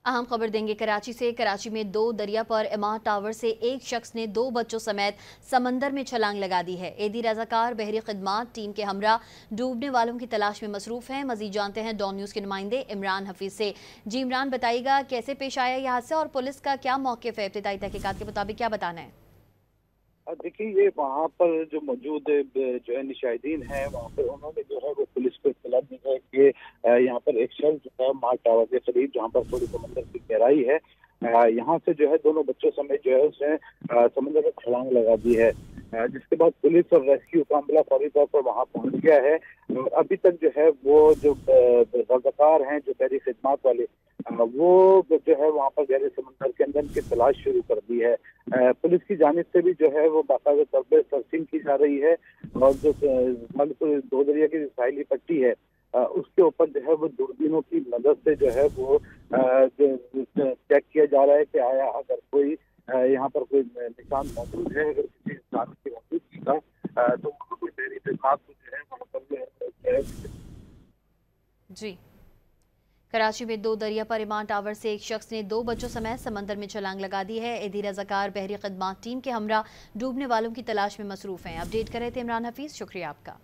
अहम खबर देंगे कराची से। कराची में दो दरिया पर इमारत टावर से एक शख्स ने दो बच्चों समेत समंदर में छलांग लगा दी है। एदी रजाकार बहरी खिदमात टीम के हमरा डूबने वालों की तलाश में मसरूफ हैं। मजीद जानते हैं डॉन न्यूज़ के नुमाइंदे इमरान हफीज से। जी इमरान, बताइएगा कैसे पेश आया यह हादसा और पुलिस का क्या मौक़िफ़ है? इब्तिदाई तहकीकात के मुताबिक क्या बताना है? देखिए, ये वहाँ पर जो मौजूद जो है निशाहिदीन हैं, वहाँ पर उन्होंने जो है वो पुलिस को इत्तला दी है कि यहाँ पर एक शख्स जो है मार टावर के करीब, जहाँ पर थोड़ी समंदर की गहराई है, यहाँ से जो है दोनों बच्चों समेत जो है उसने समंदर में छलांग लगा दी है। जिसके बाद पुलिस और रेस्क्यू का अमला फौरी तौर पर वहाँ पहुँच गया है। अभी तक जो है वो जो रज़ाकार हैं, जो बहरी खिदमात वाले, वो जो है वहाँ पर गहरे समंदर के अंदर की तलाश शुरू कर दी है। पुलिस की जानिब से भी जो है वो बाकायदा तौर पर सर्चिंग की जा रही है और जो दो दरिया की साहिली पट्टी है, उसके ऊपर जो है वो दूरबीनों की मदद से जो है वो चेक किया जा रहा है कि आया अगर कोई यहाँ पर कोई निशान मौजूद है, अगर किसी इंसान की मौजूदगी का, तो वहाँ कोई बहरी खिदमात जो है वहाँ पर जो है। जी, कराची में दो दरिया पर इमारत टावर से एक शख्स ने दो बच्चों समेत समंदर में छलांग लगा दी है। एदी रजाकार बहरी खिदमात टीम के हमरा डूबने वालों की तलाश में मसरूफ हैं। अपडेट कर रहे थे इमरान हफीज, शुक्रिया आपका।